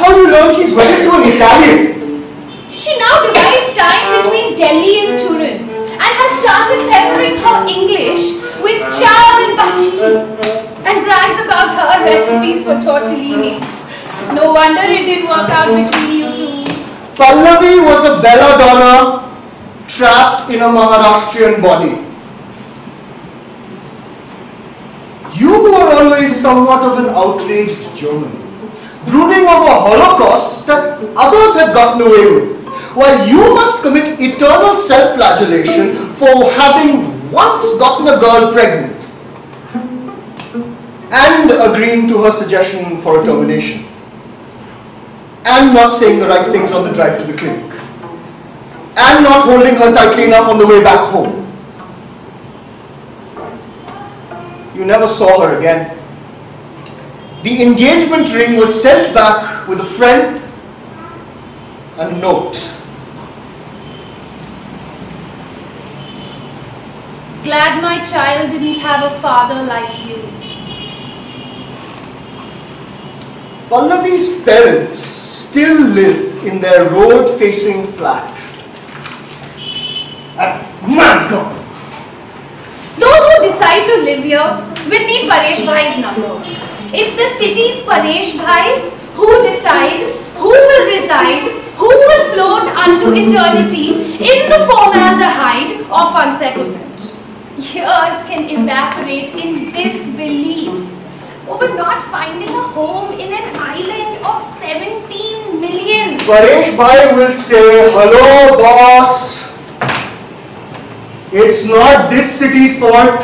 all you learn she's wedded to an Italian. She now divides time between Delhi and Turin and has started peppering her English with chow and bhaji and brags about her recipes for tortellini. No wonder it didn't work out between you two. Pallavi was a belladonna trapped in a Maharashtrian body. You were always somewhat of an outraged German, brooding over holocausts that others had gotten away with, while you must commit eternal self-flagellation for having once gotten a girl pregnant and agreeing to her suggestion for a termination and not saying the right things on the drive to the clinic and not holding her tightly enough on the way back home. You never saw her again. The engagement ring was sent back with a friend and a note. Glad my child didn't have a father like you. Pallavi's parents still live in their road-facing flat at Mascot. Those who decide to live here will need Paresh Bhai's number. It's the city's Paresh Bhais who decide who will reside, who will float unto eternity in the formaldehyde of unsettlement. Years can evaporate in disbelief over not finding a home in an island of 17 million. Paresh Bhai will say, "Hello, boss. It's not this city's fault.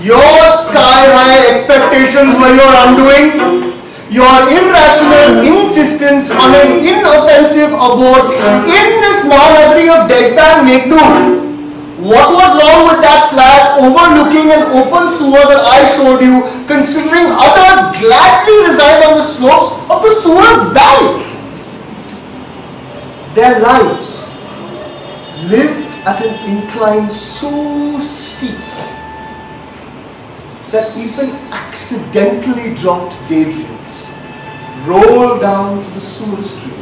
Your sky-high expectations were your undoing. Your irrational insistence on an inoffensive abode in this Mahanagari of deadpan make-do. What was wrong with that flat overlooking an open sewer that I showed you, considering others gladly reside on the slopes of the sewer's banks? Their lives lived at an incline so steep that even accidentally dropped daydreams roll down to the sewer stream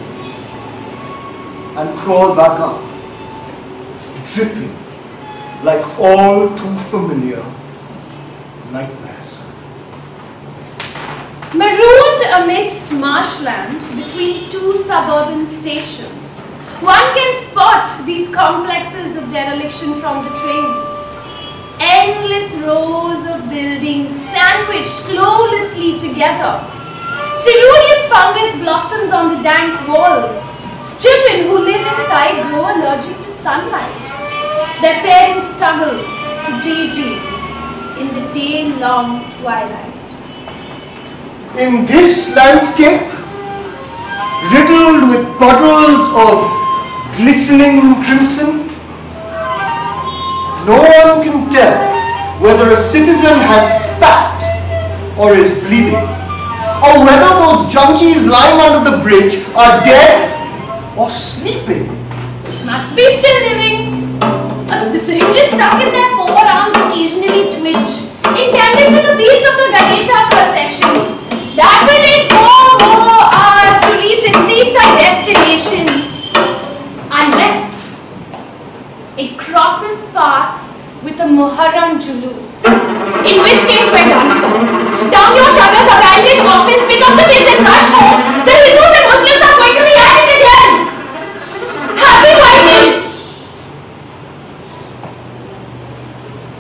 and crawl back up, dripping like all too familiar nightmares. Marooned amidst marshland between two suburban stations, one can spot these complexes of dereliction from the train. Endless rows of buildings sandwiched closely together. Cerulean fungus blossoms on the dank walls. Children who live inside grow allergic to sunlight. Their parents struggle to daydream in the day-long twilight. In this landscape, riddled with puddles of glistening crimson, no one can tell whether a citizen has spat or is bleeding, or whether those junkies lying under the bridge are dead or sleeping. Must be still living. The syringes stuck in their forearms occasionally twitch, in tandem with the beats of the Ganesha procession. That will take 4 more hours to reach its seaside destination, unless it crosses path with a Muharram Julus, in which case we're done for. Down your shutters, abandon office, pick up the kids and rush home. The Hindus and Muslims are going to be at it again. Happy Whiting!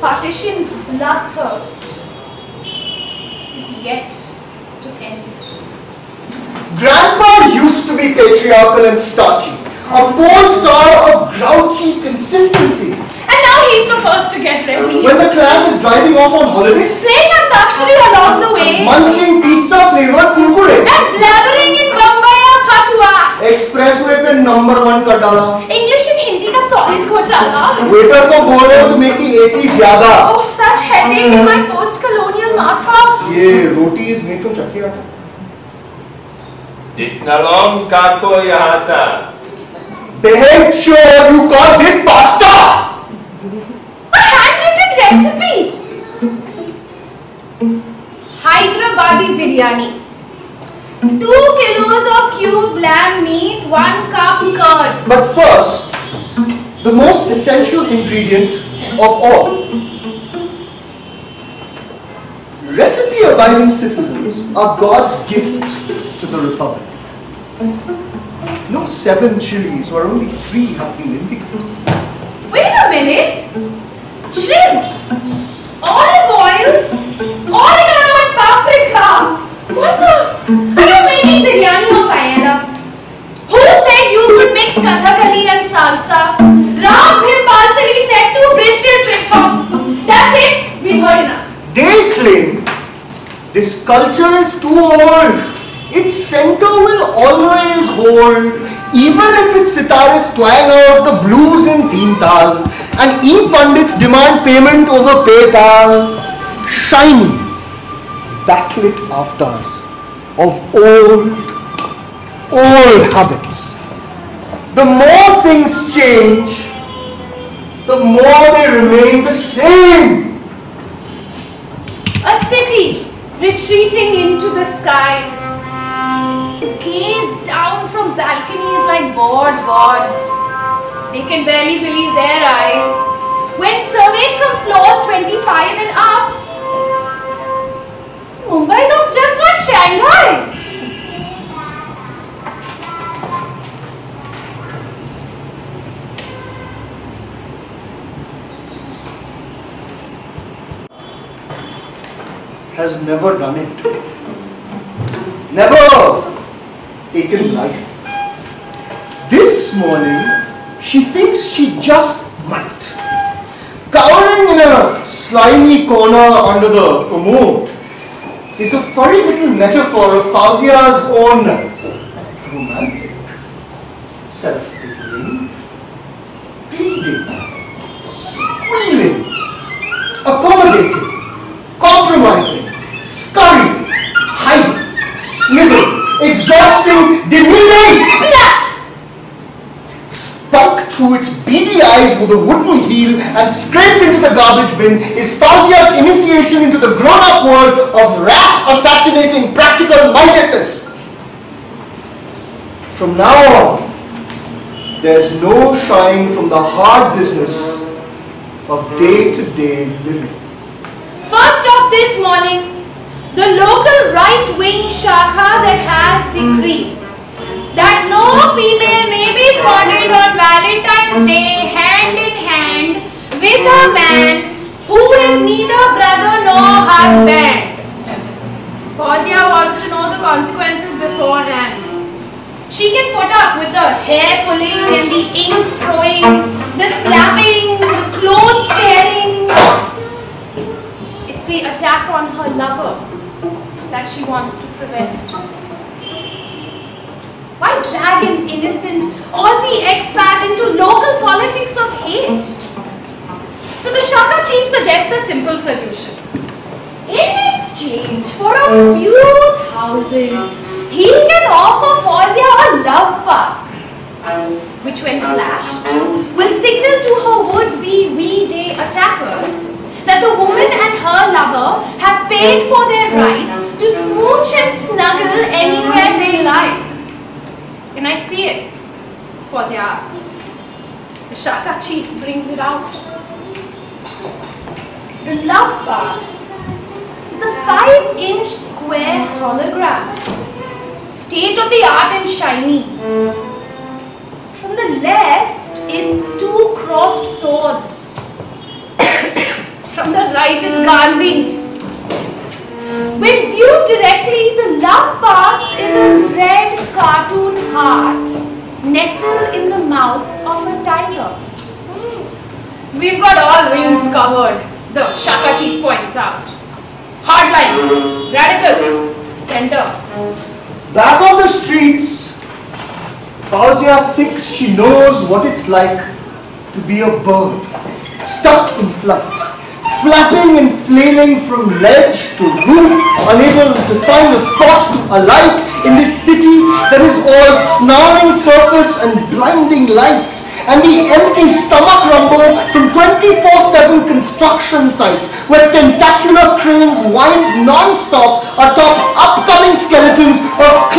Partition's bloodthirst is yet to end. Grandpa used to be patriarchal and starchy, a pole star of grouchy consistency. And now he's the first to get ready. When the clan is driving off on holiday, playing Antakshari along the way, munching pizza-flavored kurkure, and blabbering in Mumbai or Katua. Expressway पे number 1 कर डाला. English and Hindi का solid घोटाला. Waiter को बोलो to make the AC ज़्यादा. Oh, such headache in my post-colonial matha. ये रोटी is made from चक्की आटा. इतना long kako यहाँ था. Damn sure you call this pasta? A handwritten recipe. Hyderabadi biryani. 2 kilos of cubed lamb meat, 1 cup curd. But first, the most essential ingredient of all. Recipe-abiding citizens are God's gift to the Republic. No 7 chilies, or only 3 have been indicated. Wait a minute. Shrimps, olive oil, oregano and paprika. What the? Are you making biryani or paella? Who said you could mix Kathakali and salsa? Ram Bhimpalsali said to Bristol trip hop. That's it. We've heard enough. They claim this culture is too old. Its center will always hold, even if its sitars twang out the blues in Teen Tal and e-pundits demand payment over PayPal. Shiny, backlit avatars of old habits. The more things change, the more they remain the same. A city retreating into the skies. Gaze down from balconies like bored gods. They can barely believe their eyes when surveyed from floors 25 and up. Mumbai looks just like Shanghai. Has never done it. Never taken life. This morning, she thinks she just might. Cowering in a slimy corner under the commode is a furry little metaphor of Fauzia's own romantic, self-pitying, pleading, squealing, accommodating, compromising, scurrying, hiding, sniveling, exhausting, demeaning, splat! Spunk through its beady eyes with a wooden heel and scraped into the garbage bin is Fauzia's initiation into the grown-up world of rat-assassinating practical mindedness. From now on, there's no shying from the hard business of day-to-day living. First up this morning, the local right-wing shakha that has decreed that no female may be spotted on Valentine's Day hand in hand with a man who is neither brother nor husband. Fauzia wants to know the consequences beforehand. She can put up with the hair pulling and the ink throwing, the slapping, the clothes tearing. It's the attack on her lover that she wants to prevent. Why drag an innocent Aussie expat into local politics of hate? So the Shaka chief suggests a simple solution. In exchange for a few thousand, he can offer Fauzia a love pass, which when flashed, will signal to her would-be we-day attackers that the woman and her lover have paid for their right to smooch and snuggle anywhere they like. Can I see it? Fauzia asks. The Shaka chief brings it out. The love pass is a 5-inch square hologram, state-of-the-art and shiny. From the left, it's 2 crossed swords. From the right, it's Gandhi. When viewed directly, the love pass is a red cartoon heart nestled in the mouth of a tiger. We've got all wings covered, the Shaka chief points out. Hardline, radical, center. Back on the streets, Fauzia thinks she knows what it's like to be a bird, stuck in flight, flapping and flailing from ledge to roof, unable to find a spot to alight in this city that is all snarling surface and blinding lights, and the empty stomach rumble from 24/7 construction sites where tentacular cranes wind non-stop atop upcoming skeletons of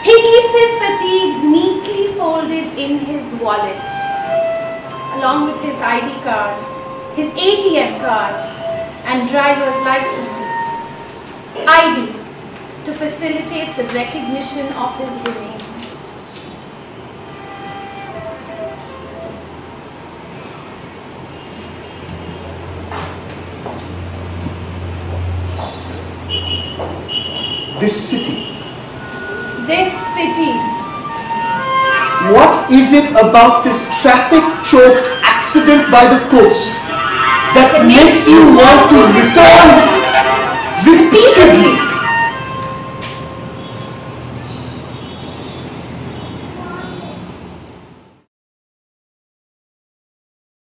He keeps his fatigues neatly folded in his wallet, along with his ID card, his ATM card, and driver's license. IDs to facilitate the recognition of his remains. This city. What is it about this traffic-choked accident by the coast that makes you want to return repeatedly?